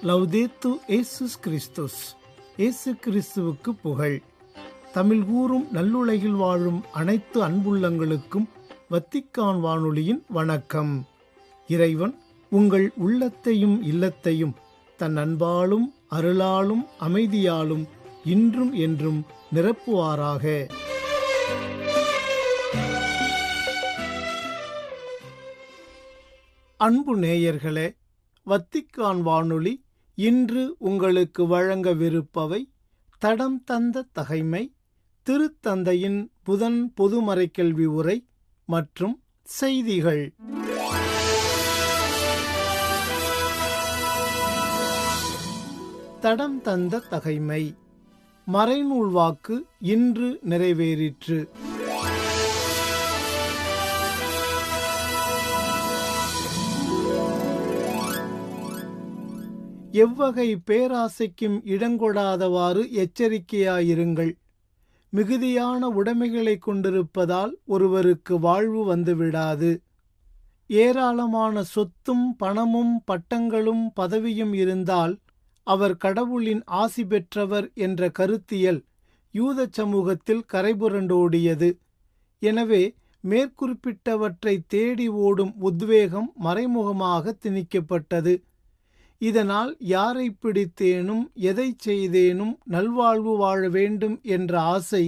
லவ்தேத்து இயேசுஸ் கிறிஸ்துஸ். இயேசு கிறிஸ்துவுக்கு புகழ். தமிழ் கூறும் நல்லுலகில் வாழும் அனைத்து அன்புள்ளங்களுக்கும் வத்திக்கான் வானொலியின் வணக்கம். இறைவன் உங்கள் உள்ளத்தையும் இல்லத்தையும் தன் அன்பாலும் அருளாலும் அமைதியாலும் இன்றும் என்றும் நிரப்புவாராக. அன்பு நேயர்களே, வத்திக்கான் வானொலி இன்று உங்களுக்கு வழங்கவிருப்பவை: தடம் தந்த தகைமை, திருத்தந்தையின் புதன் பொதுமறைக்கல்வி உரை மற்றும் செய்திகள். தடம் தந்த தகைமை. மறைநூல் வாக்கு இன்று நிறைவேறிற்று. எவ்வகை பேராசைக்கும் இடங்கொடாதவாறு எச்சரிக்கையாயிருங்கள். மிகுதியான உடைமைகளை கொண்டிருப்பதால் ஒருவருக்கு வாழ்வு வந்துவிடாது. ஏராளமான சொத்தும் பணமும் பட்டங்களும் பதவியும் இருந்தால் அவர் கடவுளின் ஆசி பெற்றவர் என்ற கருத்தியல் யூத சமூகத்தில் கரைபுரண்டோடியது. எனவே மேற்குறிப்பிட்டவற்றை தேடி ஓடும் உத்வேகம் மறைமுகமாக திணிக்கப்பட்டது. இதனால் யாரை பிடித்தேனும் எதை செய்தேனும் நல்வாழ்வு வாழ வேண்டும் என்ற ஆசை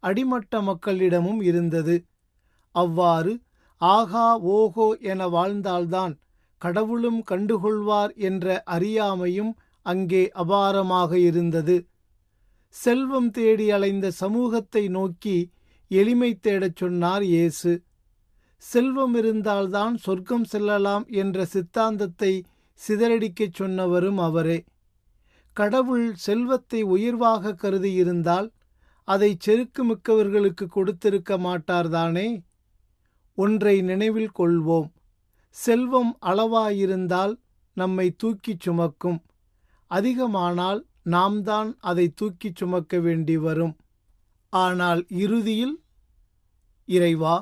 அடிமட்ட மக்களிடமும் இருந்தது. அவ்வாறு ஆகா ஓகோ என வாழ்ந்தால்தான் கடவுளும் கண்டுகொள்வார் என்ற அறியாமையும் அங்கே அபாரமாக இருந்தது. செல்வம் தேடி அலைந்த சமூகத்தை நோக்கி எளிமை தேடச் சொன்னார் இயேசு. செல்வம் இருந்தால்தான் சொர்க்கம் செல்லலாம் என்ற சித்தாந்தத்தை சிதறடிக்கச் சொன்னவரும் அவரே. கடவுள் செல்வத்தை உயர்வாக கருதியிருந்தால் அதை செருக்குமிக்கவர்களுக்கு கொடுத்திருக்க மாட்டார்தானே? ஒன்றை நினைவில் கொள்வோம்: செல்வம் அளவாயிருந்தால் நம்மை தூக்கிச் சுமக்கும். அதிகமானால் நாம் தான் அதை தூக்கிச் சுமக்க வேண்டி வரும். ஆனால் இறுதியில் இறைவா,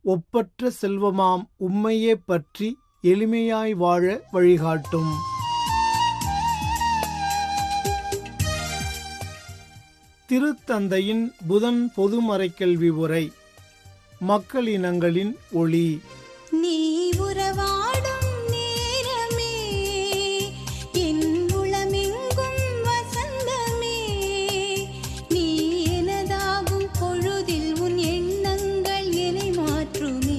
ஒப்பற்ற செல்வமாம் உம்மையே பற்றி எளிமையாய் வாழ வழிகாட்டும். திருத்தந்தையின் புதன் பொதுமறைக்கல்வி உரை. மக்களினங்களின் ஒளி. நீ உறவாடும் நேரமே, என் உளமெங்கும் வசந்தமே, நீ எனதாகும் பொழுதில் உன் எண்ணங்கள் என்னை மாற்றுமே.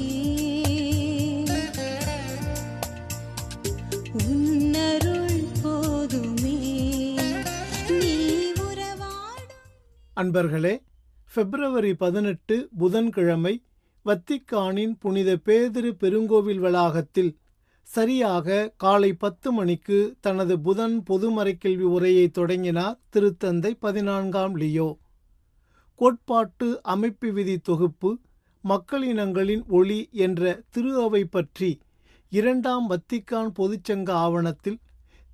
உன்னருள் போதுமே, நீ உறவாடும். அன்பர்களே, பிப்ரவரி 18 புதன்கிழமை வத்திக்கானின் புனித பேதுரு பெருங்கோவில் வளாகத்தில் சரியாக காலை 10 மணிக்கு தனது புதன் பொதுமறைக்கல்வி உரையை தொடங்கினார் திருத்தந்தை 14ஆம் லியோ. கோட்பாட்டு அமைப்பு விதி தொகுப்பு மக்களினங்களின் ஒளி என்ற திரு அவை பற்றி 2ஆம் வத்திக்கான் பொதுச்சங்க ஆவணத்தில்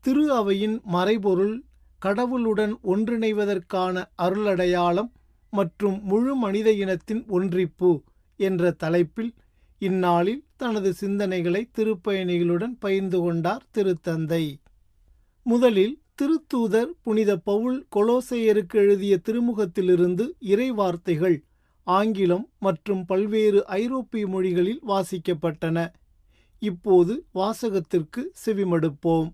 திரு அவையின் மறைபொருள், கடவுளுடன் ஒன்றிணைவதற்கான அருளடையாளம் மற்றும் முழு மனித இனத்தின் ஒன்றிப்பு என்ற தலைப்பில் இந்நாளில் தனது சிந்தனைகளை திருப்பயணிகளுடன் பகிர்ந்து கொண்டார் திருத்தந்தை. முதலில் திருத்தூதர் புனித பவுல் கொலோசையருக்கு எழுதிய திருமுகத்திலிருந்து இறை வார்த்தைகள் ஆங்கிலம் மற்றும் பல்வேறு ஐரோப்பிய மொழிகளில் வாசிக்கப்பட்டன. இப்போது வாசகத்திற்கு செவிமடுப்போம்.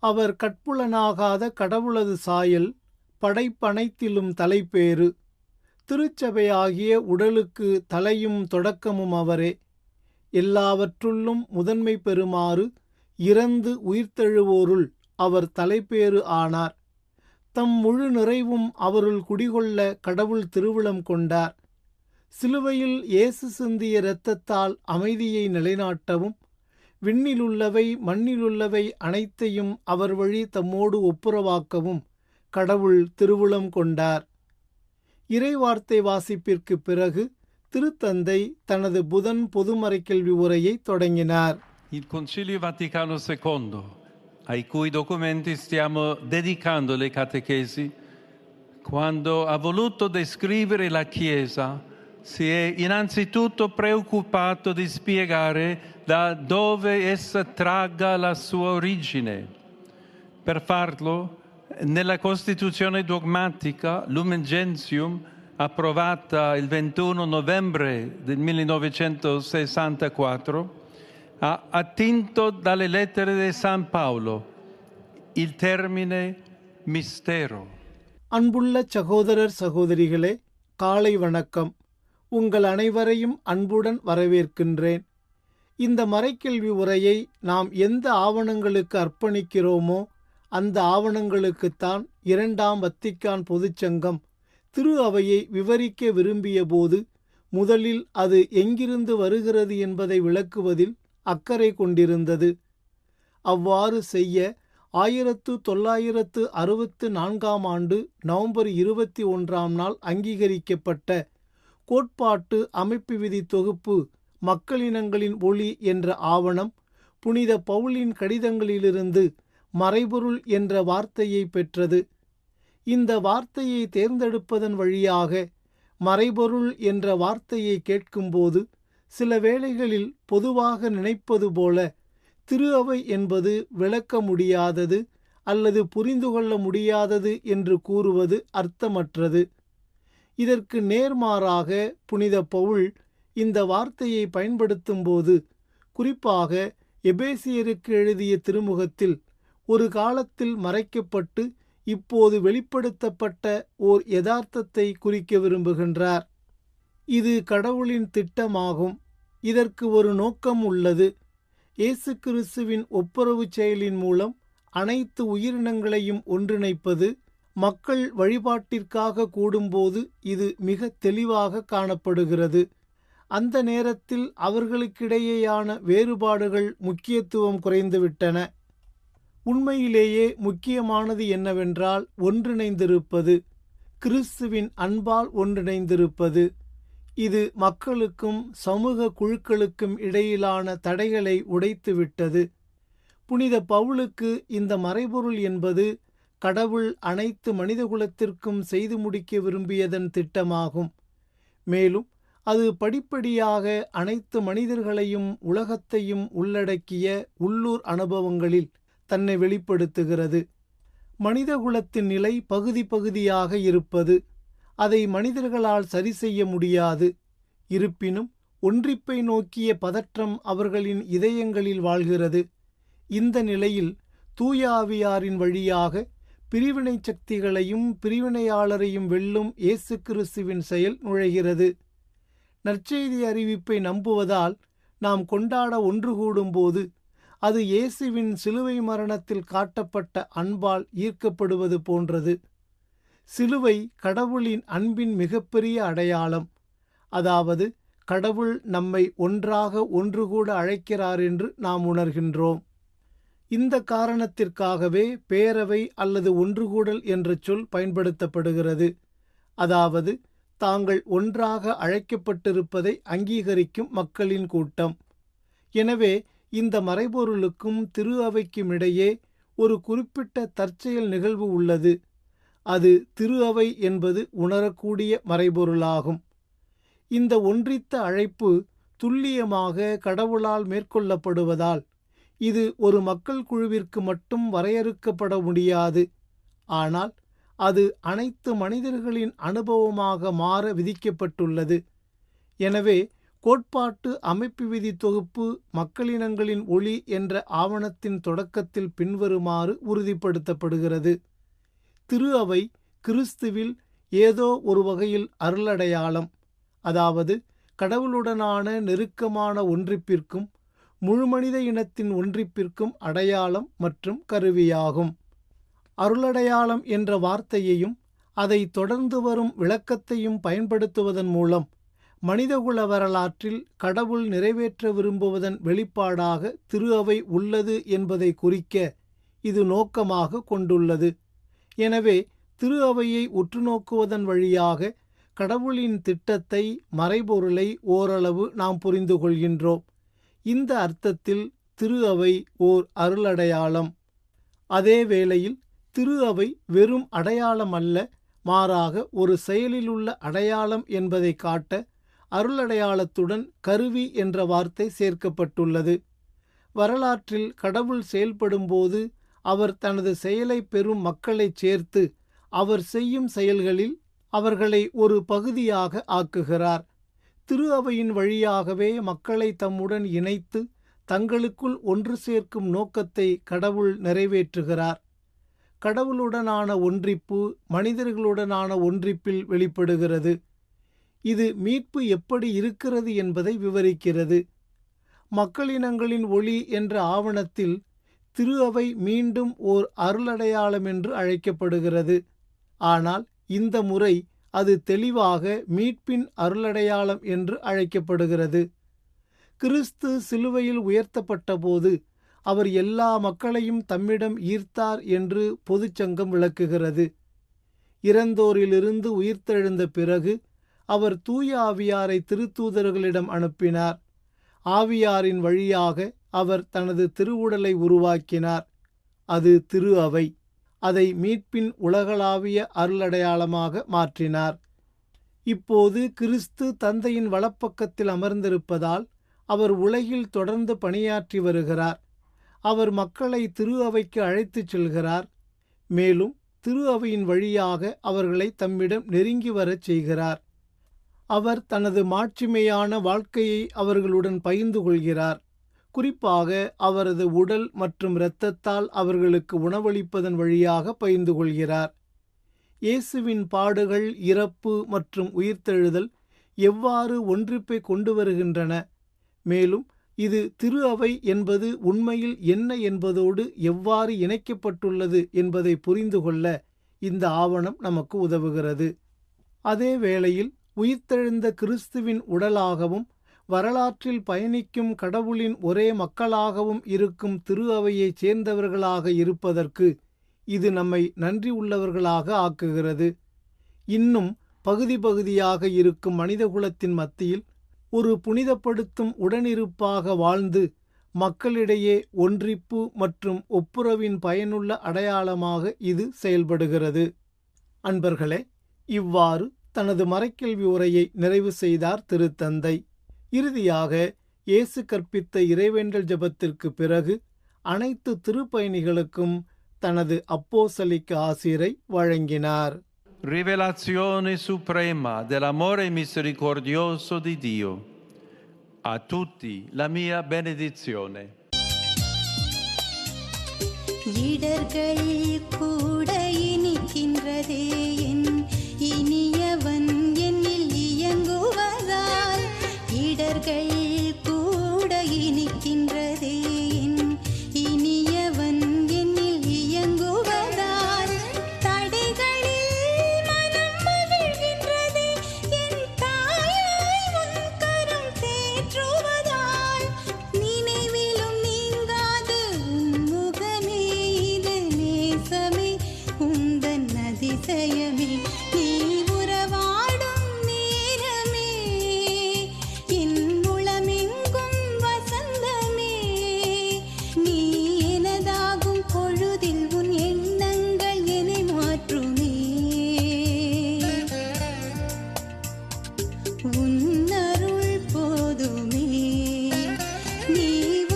அவர் கட்புலனாகாத கடவுளது சாயல், படைப்பனைத்திலும் தலைப்பேறு. திருச்சபையாகிய உடலுக்கு தலையும் தொடக்கமும் அவரே. எல்லாவற்றுள்ளும் முதன்மை பெறுமாறு இறந்து உயிர்த்தெழுவோருள் அவர் தலைப்பேறு ஆனார். தம் முழு நிறைவும் அவருள் குடிகொள்ள கடவுள் திருவுளம் கொண்டார். சிலுவையில் இயேசு சிந்திய இரத்தத்தால் அமைதியை நிலைநாட்டவும், விண்ணிலுள்ளவை மண்ணிலுள்ளவை அனைத்தையும் அவர் வழி தம்மோடு ஒப்புரவாக்கவும் கடவுள் திருவுளம் கொண்டார். இறைவார்த்தை வாசிப்பிற்கு பிறகு திருத்தந்தை தனது புதன் பொதுமறைக்கல்வி உரையை தொடங்கினார். Il Concilio Vaticano II, ai cui documenti stiamo dedicando le catechesi, quando ha voluto descrivere la Chiesa si è innanzitutto preoccupato di spiegare da dove essa tragga la sua origine. Per farlo, nella Costituzione dogmatica Lumen Gentium, approvata il 21 novembre del 1964, ha attinto dalle lettere di San Paolo il termine mistero. அன்புள்ள சகோதரர் சகோதரிகளே, காலை வணக்கம். உங்கள் அனைவரையும் அன்புடன் வரவேற்கின்றேன். இந்த மறைக்கல்வி உரையை நாம் எந்த ஆவணங்களுக்கு அர்ப்பணிக்கிறோமோ அந்த ஆவணங்களுக்குத்தான் இரண்டாம் வத்திக்கான் பொதுச்சங்கம் திரு அவையை விவரிக்க விரும்பிய போது முதலில் அது எங்கிருந்து வருகிறது என்பதை விளக்குவதில் அக்கறை கொண்டிருந்தது. அவ்வாறு செய்ய 1964 ஆண்டு நவம்பர் 21 நாள் அங்கீகரிக்கப்பட்ட கோட்பாட்டு அமைப்பு விதி தொகுப்பு மக்களினங்களின் ஒளி என்ற ஆவணம் புனித பவுலின் கடிதங்களிலிருந்து மறைபொருள் என்ற வார்த்தையை பெற்றது. இந்த வார்த்தையை தேர்ந்தெடுப்பதன் வழியாக மறைபொருள் என்ற வார்த்தையை கேட்கும்போது சில வேளைகளில் பொதுவாக நினைப்பது போல திரு அவை என்பது விளக்க முடியாதது அல்லது புரிந்து கொள்ள முடியாதது என்று கூறுவது அர்த்தமற்றது. இதற்கு நேர்மாறாக புனித பவுல் இந்த வார்த்தையை பயன்படுத்தும்போது, குறிப்பாக எபேசியருக்கு எழுதிய திருமுகத்தில் ஒரு காலத்தில் மறைக்கப்பட்டு இப்போது வெளிப்படுத்தப்பட்ட ஓர் யதார்த்தத்தை குறிக்க விரும்புகின்றார். இது கடவுளின் திட்டமாகும். இதற்கு ஒரு நோக்கம் உள்ளது. இயேசு கிறிஸ்துவின் ஒப்புரவு செயலின் மூலம் அனைத்து உயிரினங்களையும் ஒன்றிணைப்பது மக்கள் வழிபாட்டிற்காக கூடும்போது இது மிக தெளிவாக காணப்படுகிறது. அந்த நேரத்தில் அவர்களுக்கிடையேயான வேறுபாடுகள் முக்கியத்துவம் குறைந்துவிட்டன. உண்மையிலேயே முக்கியமானது என்னவென்றால் ஒன்றிணைந்திருப்பது, கிறிஸ்துவின் அன்பால் ஒன்றிணைந்திருப்பது. இது மக்களுக்கும் சமூக குழுக்களுக்கும் இடையிலான தடைகளை உடைத்துவிட்டது. புனித பவுலுக்கு இந்த மறைபொருள் என்பது கடவுள் அனைத்து மனிதகுலத்திற்கும் செய்து முடிக்க விரும்பியதன் திட்டமாகும். மேலும் அது படிப்படியாக அனைத்து மனிதர்களையும் உலகத்தையும் உள்ளடக்கிய உள்ளூர் அனுபவங்களில் தன்னை வெளிப்படுத்துகிறது. மனிதகுலத்தின் நிலை பகுதி பகுதியாக இருப்பது. அதை மனிதர்களால் சரி செய்ய முடியாது. இருப்பினும் ஒன்றிப்பை நோக்கிய பதற்றம் அவர்களின் இதயங்களில் வாழ்கிறது. இந்த நிலையில் தூய ஆவியாரின் வழியாக பிரிவினை சக்திகளையும் பிரிவினையாளரையும் வெல்லும் இயேசு கிறிஸ்துவின் செயல் நுழைகிறது. நற்செய்தி அறிவிப்பை நம்புவதால் நாம் கொண்டாட ஒன்று கூடும்போது அது இயேசுவின் சிலுவை மரணத்தில் காட்டப்பட்ட அன்பால் ஈர்க்கப்படுவது போன்றது. சிலுவை கடவுளின் அன்பின் மிகப்பெரிய அடையாளம். அதாவது கடவுள் நம்மை ஒன்றாக ஒன்று கூட அழைக்கிறார் என்று நாம் உணர்கின்றோம். இந்த காரணத்திற்காகவே பேரவை அல்லது ஒன்றுகூடல் என்ற சொல் பயன்படுத்தப்படுகிறது. அதாவது தாங்கள் ஒன்றாக அழைக்கப்பட்டிருப்பதை அங்கீகரிக்கும் மக்களின் கூட்டம். எனவே இந்த மறைபொருளுக்கும் திரு அவைக்கும் இடையே ஒரு குறிப்பிட்ட தற்செயல் நிகழ்வு உள்ளது. அது திரு அவை என்பது உணரக்கூடிய மறைபொருளாகும். இந்த ஒன்றித்த அழைப்பு துல்லியமாக கடவுளால் மேற்கொள்ளப்படுவதால் இது ஒரு மக்கள் குழுவிற்கு மட்டும் வரையறுக்கப்பட முடியாது. ஆனால் அது அனைத்து மனிதர்களின் அனுபவமாக மாற விதிக்கப்பட்டுள்ளது. எனவே கோட்பாட்டு அமைப்பு விதி தொகுப்பு மக்களினங்களின் ஒளி என்ற ஆவணத்தின் தொடக்கத்தில் பின்வருமாறு உறுதிப்படுத்தப்படுகிறது. திரு அவை கிறிஸ்துவில் ஏதோ ஒரு வகையில் அருளடையாளம், அதாவது கடவுளுடனான நெருக்கமான ஒன்றிப்பிற்கும் முழுமனித இனத்தின் ஒன்றிப்பிற்கும் அடையாளம் மற்றும் கருவியாகும். அருளடையாளம் என்ற வார்த்தையையும் அதை தொடர்ந்து வரும் விளக்கத்தையும் பயன்படுத்துவதன் மூலம் மனிதகுல வரலாற்றில் கடவுள் நிறைவேற்ற விரும்புவதன் வெளிப்பாடாக திரு அவை உள்ளது என்பதை குறிக்க இது நோக்கமாக கொண்டுள்ளது. எனவே திரு அவையை உற்றுநோக்குவதன் வழியாக கடவுளின் திட்டத்தை, மறைபொருளை ஓரளவு நாம் புரிந்து கொள்கின்றோம். இந்த அர்த்தத்தில் திரு அவை ஓர் அருளடையாளம். அதே வேளையில் திரு அவை வெறும் அடையாளம் அல்ல, மாறாக ஒரு செயலிலுள்ள அடையாளம் என்பதை காட்ட அருளடையாளத்துடன் கருவி என்ற வார்த்தை சேர்க்கப்பட்டுள்ளது. வரலாற்றில் கடவுள் செயல்படும்போது அவர் தனது செயலை பெறும் மக்களைச் சேர்த்து அவர் செய்யும் செயல்களில் அவர்களை ஒரு பகுதியாக ஆக்குகிறார். திரு அவையின் வழியாகவே மக்களை தம்முடன் இணைத்து தங்களுக்குள் ஒன்று சேர்க்கும் நோக்கத்தை கடவுள் நிறைவேற்றுகிறார். கடவுளுடனான ஒன்றிப்பு மனிதர்களுடனான ஒன்றிப்பில் வெளிப்படுகிறது. இது மீட்பு எப்படி இருக்கிறது என்பதை விவரிக்கிறது. மக்களினங்களின் ஒளி என்ற ஆவணத்தில் திரு அவை மீண்டும் ஓர் அருளடையாளம் என்று அழைக்கப்படுகிறது. ஆனால் இந்த முறை அது தெளிவாக மீட்பின் அருளடையாளம் என்று அழைக்கப்படுகிறது. கிறிஸ்து சிலுவையில் உயர்த்தப்பட்டபோது அவர் எல்லா மக்களையும் தம்மிடம் ஈர்த்தார் என்று பொதுச்சங்கம் விளக்குகிறது. இறந்தோரிலிருந்து உயிர்த்தெழுந்த பிறகு அவர் தூய ஆவியாரை திருத்தூதர்களிடம் அனுப்பினார். ஆவியாரின் வழியாக அவர் தனது திருவுடலை உருவாக்கினார். அது திரு அவை. அதை மீட்பின் உலகளாவிய அருளடையாளமாக மாற்றினார். இப்போது கிறிஸ்து தந்தையின் வலப்பக்கத்தில் அமர்ந்திருப்பதால் அவர் உலகில் தொடர்ந்து பணியாற்றி வருகிறார். அவர் மக்களை திரு அவைக்கு அழைத்துச் செல்கிறார். மேலும் திரு அவையின் வழியாக அவர்களை தம்மிடம் நெருங்கி வரச் செய்கிறார். அவர் தனது மாட்சிமையான வாழ்க்கையை அவர்களுடன் பகிர்ந்து கொள்கிறார். குறிப்பாக அவரது உடல் மற்றும் இரத்தத்தால் அவர்களுக்கு உணவளிப்பதன் வழியாக பகிர்ந்து கொள்கிறார். இயேசுவின் பாடுகள், இறப்பு மற்றும் உயிர்த்தெழுதல் எவ்வாறு ஒன்றிப்பை கொண்டு வருகின்றன, மேலும் இது திரு அவை என்பது உண்மையில் என்ன என்பதோடு எவ்வாறு இணைக்கப்பட்டுள்ளது என்பதை புரிந்து கொள்ள இந்த ஆவணம் நமக்கு உதவுகிறது. அதே வேளையில் உயிர்த்தெழுந்த கிறிஸ்துவின் உடலாகவும் வரலாற்றில் பயணிக்கும் கடவுளின் ஒரே மக்களாகவும் இருக்கும் திரு அவையைச் சேர்ந்தவர்களாக இருப்பதற்கு இது நம்மை நன்றி உள்ளவர்களாக ஆக்குகிறது. இன்னும் பகுதி பகுதியாக இருக்கும் மனிதகுலத்தின் மத்தியில் ஒரு புனிதப்படுத்தும் உடனிருப்பாக வாழ்ந்து மக்களிடையே ஒன்றிப்பு மற்றும் ஒப்புரவின் பயனுள்ள அடையாளமாக இது செயல்படுகிறது. அன்பர்களே, இவ்வாறு தனது மறைக்கல்வி உரையை நிறைவு செய்தார் திருத்தந்தை. இறுதியாக இயேசு கற்பித்த இறைவேண்டல் ஜெபத்திற்கு பிறகு அனைத்து திருப்பயணிகளுக்கும் தனது அப்போஸ்தலிக்க ஆசிரை வழங்கினார். Rivelazione suprema dell'amore misericordioso di Dio. A tutti la mia benedizione. இடர்கள் கூட இனிக்கின்றதே என் இனியவன் என்னில் இயங்குவதால். இடர்கள் கூட இனிக்கின்றதே என் இனியவன் என்னில் இயங்குவதால். தடைகளில் மனம் மகிழ்கின்றதே என் தாயாய் உன் கரம் தேற்றுவதால். நினைவிலும் நீங்காது உன் முகமே இது நேசமே உந்தன் அதிசயமே. நீ உறவாடும் நேரமே என் உளமெங்கும் வசந்தமே. நீ எனதாகும் பொழுதில் உன் எண்ணங்கள் என்னை மாற்றுமே. உன் அருள் போதுமே. நீ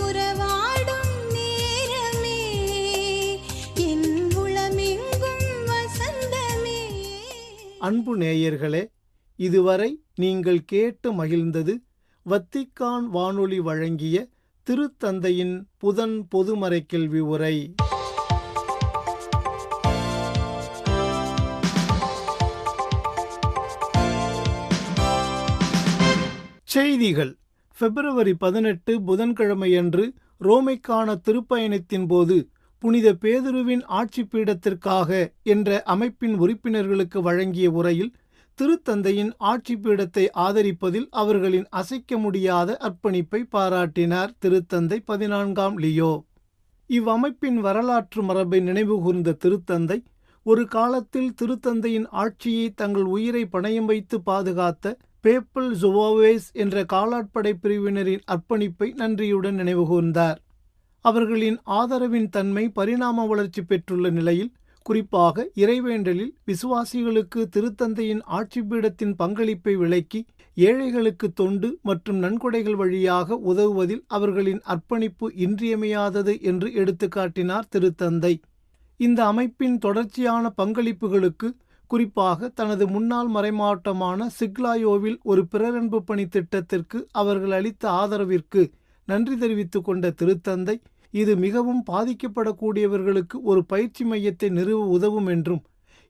உறவாடும் நேரமே என் உளமெங்கும் வசந்தமே. அன்பு நேயர்களே, இதுவரை நீங்கள் கேட்டு மகிழ்ந்தது வத்திக்கான் வானொலி வழங்கிய திருத்தந்தையின் புதன் பொதுமறைக்கல்வி உரை. செய்திகள். பிப்ரவரி 18 புதன்கிழமையன்று ரோமைக்கான திருப்பயணத்தின் போது புனித பேதுருவின் ஆட்சி பீடத்திற்காக என்ற அமைப்பின் உறுப்பினர்களுக்கு வழங்கிய உரையில் திருத்தந்தையின் ஆட்சி பீடத்தை ஆதரிப்பதில் அவர்களின் அசைக்க முடியாத அர்ப்பணிப்பை பாராட்டினார் திருத்தந்தை 14ஆம் லியோ. இவ்வமைப்பின் வரலாற்று மரபை நினைவுகூர்ந்த திருத்தந்தை, ஒரு காலத்தில் திருத்தந்தையின் ஆட்சியை தங்கள் உயிரை பணயம் வைத்து பாதுகாத்த பேப்பல் ஜுவாவேஸ் என்ற காலாட்படை பிரிவினரின் அர்ப்பணிப்பை நன்றியுடன் நினைவுகூர்ந்தார். அவர்களின் ஆதரவின் தன்மை பரிணாம வளர்ச்சி பெற்றுள்ள நிலையில் குறிப்பாக இறைவேண்டலில் விசுவாசிகளுக்கு திருத்தந்தையின் ஆட்சிப்பீடத்தின் பங்களிப்பை விளக்கி ஏழைகளுக்கு தொண்டு மற்றும் நன்கொடைகள் வழியாக உதவுவதில் அவர்களின் அர்ப்பணிப்பு இன்றியமையாதது என்று எடுத்துக்காட்டினார் திருத்தந்தை. இந்த அமைப்பின் தொடர்ச்சியான பங்களிப்புகளுக்கு, குறிப்பாக தனது முன்னாள் மறைமாவட்டமான சிக்லாயோவில் ஒரு பிறரன்பு பணி திட்டத்திற்கு அவர்கள் அளித்த ஆதரவிற்கு நன்றி தெரிவித்துக் கொண்ட திருத்தந்தை, இது மிகவும் பாதிக்கப்படக்கூடியவர்களுக்கு ஒரு பயிற்சி மையத்தை நிறுவ உதவும் என்றும்,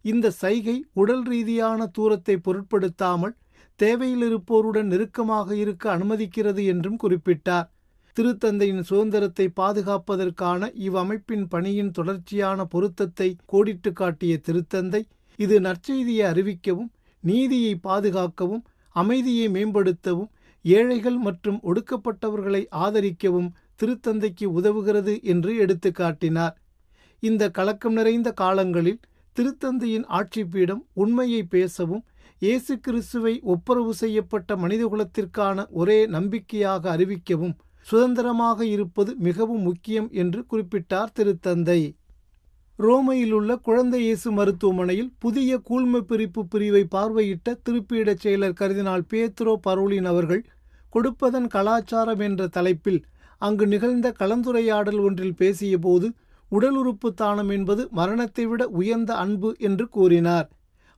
இந்த சைகை உடல் ரீதியான தூரத்தை பொருட்படுத்தாமல் தேவையில் இருப்போருடன் நெருக்கமாக இருக்க அனுமதிக்கிறது என்றும் குறிப்பிட்டார். திருத்தந்தையின் சுதந்திரத்தை பாதுகாப்பதற்கான இவ்வமைப்பின் பணியின் தொடர்ச்சியான பொருத்தத்தை கோடிட்டு காட்டிய திருத்தந்தை, இது நற்செய்தியை அறிவிக்கவும், நீதியை பாதுகாக்கவும், அமைதியை மேம்படுத்தவும், ஏழைகள் மற்றும் ஒடுக்கப்பட்டவர்களை ஆதரிக்கவும் திருத்தந்தைக்கு உதவுகிறது என்று எடுத்துக்காட்டினார். இந்த கலக்கம் நிறைந்த காலங்களில் திருத்தந்தையின் ஆட்சிப்பீடம் உண்மையை பேசவும், இயேசு கிறிஸ்துவை ஒப்புரவு செய்யப்பட்ட மனிதகுலத்திற்கான ஒரே நம்பிக்கையாக அறிவிக்கவும் சுதந்திரமாக இருப்பது மிகவும் முக்கியம் என்று குறிப்பிட்டார் திருத்தந்தை. ரோமையிலுள்ள குழந்தை இயேசு மருத்துவமனையில் புதிய கூழ்ம பிரிப்பு பிரிவை பார்வையிட்ட திருப்பீடச் செயலர் கர்தினால் பியேத்ரோ பரோலின் அவர்கள் கொடுப்பதன் கலாச்சாரம் என்ற தலைப்பில் அங்கு நிகழ்ந்த கலந்துரையாடல் ஒன்றில் பேசியபோது, உடல் உறுப்பு தானம் என்பது மரணத்தை விட உயர்ந்த அன்பு என்று கூறினார்.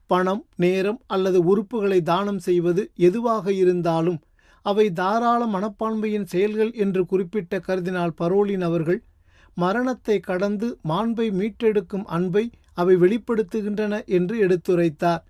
பணம், நேரம் அல்லது உறுப்புகளை தானம் செய்வது எதுவாக இருந்தாலும் அவை தாராள மனப்பான்மையின் செயல்கள் என்று குறிப்பிட்ட கர்தினால் பரோலின் அவர்கள், மரணத்தை கடந்து மாண்பை மீட்டெடுக்கும் அன்பை அவை வெளிப்படுத்துகின்றன என்று எடுத்துரைத்தார்.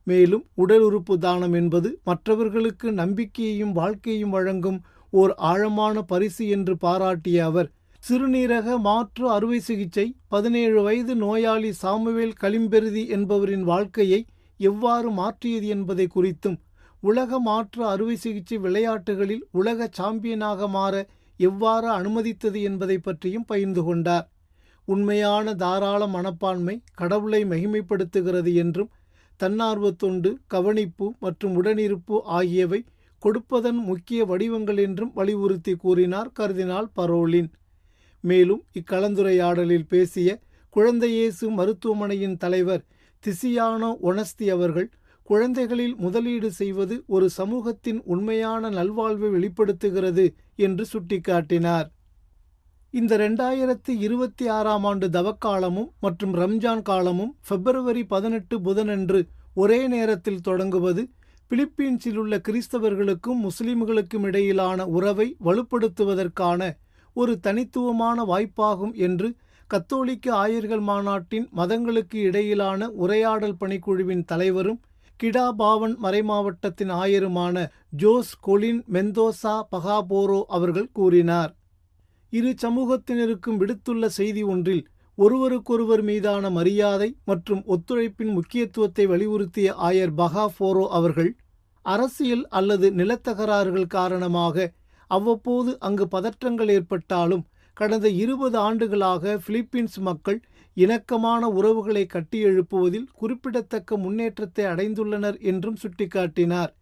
மேலும் உடல் உறுப்பு தானம் என்பது மற்றவர்களுக்கு நம்பிக்கையையும் வாழ்க்கையையும் வழங்கும் ஓர் ஆழமான பரிசு என்று பாராட்டிய அவர், சிறுநீரக மாற்று அறுவை சிகிச்சை 17 வயது நோயாளி சாமுவேல் கலிம்பெருதி என்பவரின் வாழ்க்கையை எவ்வாறு மாற்றியது என்பதை குறித்தும், உலக மாற்று அறுவை சிகிச்சை விளையாட்டுகளில் உலக சாம்பியனாக மாற எவ்வாறு அனுமதித்தது என்பதை பற்றியும் பகிர்ந்து கொண்டார். உண்மையான தாராள மனப்பான்மை கடவுளை மகிமைப்படுத்துகிறது என்றும், தன்னார்வத் தொண்டு, கவனிப்பு மற்றும் உடனிருப்பு ஆகியவை கொடுப்பதன் முக்கிய வடிவங்கள் என்றும் வலியுறுத்தி கூறினார் கர்தினால் பரோலின். மேலும் இக்கலந்துரையாடலில் பேசிய குழந்தை இயேசு மருத்துவமனையின் தலைவர் திசியானோ ஒனஸ்தி அவர்கள், குழந்தைகளில் முதலீடு செய்வது ஒரு சமூகத்தின் உண்மையான நல்வாழ்வை வெளிப்படுத்துகிறது என்று சுட்டிக்காட்டினார். இந்த 2026ஆம் ஆண்டு தவக்காலமும் மற்றும் ரம்ஜான் காலமும் பிப்ரவரி 18 புதனன்று ஒரே நேரத்தில் தொடங்குவது பிலிப்பீன்ஸில் உள்ள கிறிஸ்தவர்களுக்கும் முஸ்லிம்களுக்கும் இடையிலான உறவை வலுப்படுத்துவதற்கான ஒரு தனித்துவமான வாய்ப்பாகும் என்று கத்தோலிக்க ஆயர்கள் மாநாட்டின் மதங்களுக்கு இடையிலான உரையாடல் பணிக்குழுவின் தலைவரும் கிடாபாவன் மறைமாவட்டத்தின் ஆயருமான ஜோஸ் கொலின் மெந்தோசா பகாபோரோ அவர்கள் கூறினார். இரு சமூகத்தினருக்கும் விடுத்துள்ள செய்தி ஒன்றில் ஒருவருக்கொருவர் மீதான மரியாதை மற்றும் ஒத்துழைப்பின் முக்கியத்துவத்தை வலியுறுத்திய ஆயர் பகாபோரோ அவர்கள், அரசியல் அல்லது நிலத்தகராறுகள் காரணமாக அவ்வப்போது அங்கு பதற்றங்கள் ஏற்பட்டாலும் கடந்த 20 ஆண்டுகளாக பிலிப்பீன்ஸ் மக்கள் இணக்கமான உறவுகளை கட்டியெழுப்புவதில் குறிப்பிடத்தக்க முன்னேற்றத்தை அடைந்துள்ளனர் என்றும் சுட்டிக்காட்டினார்.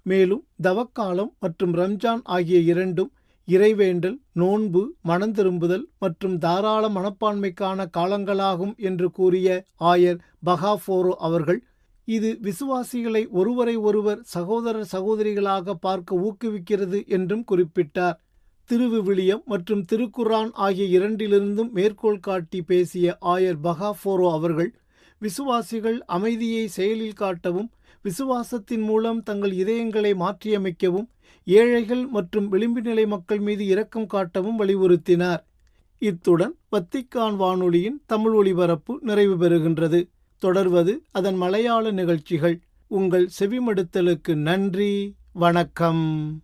மேலும் தவக்காலம் மற்றும் ரம்ஜான் ஆகிய இரண்டும் இறைவேண்டல், நோன்பு, மனந்திரும்புதல் மற்றும் தாராள மனப்பான்மைக்கான காலங்களாகும் என்று கூறிய ஆயர் பகாபோரோ அவர்கள், இது விசுவாசிகளை ஒருவரை ஒருவர் சகோதரர் சகோதரிகளாக பார்க்க ஊக்குவிக்கிறது என்றும் குறிப்பிட்டார். திருவிவிலியம் மற்றும் திருக்குரான் ஆகிய இரண்டிலிருந்தும் மேற்கோள் காட்டி பேசிய ஆயர் பகாபோரோ அவர்கள், விசுவாசிகள் அமைதியை செயலில் காட்டவும், விசுவாசத்தின் மூலம் தங்கள் இதயங்களை மாற்றியமைக்கவும், ஏழைகள் மற்றும் விளிம்பு நிலை மக்கள் மீது இரக்கம் காட்டவும் வலியுறுத்தினார். இத்துடன் வத்திக்கான் வானொலியின் தமிழ் ஒலிபரப்பு நிறைவு பெறுகின்றது. தொடர்வது அதன் மலையாள நிகழ்ச்சிகள். உங்கள் செவிமடுத்தலுக்கு நன்றி. வணக்கம்.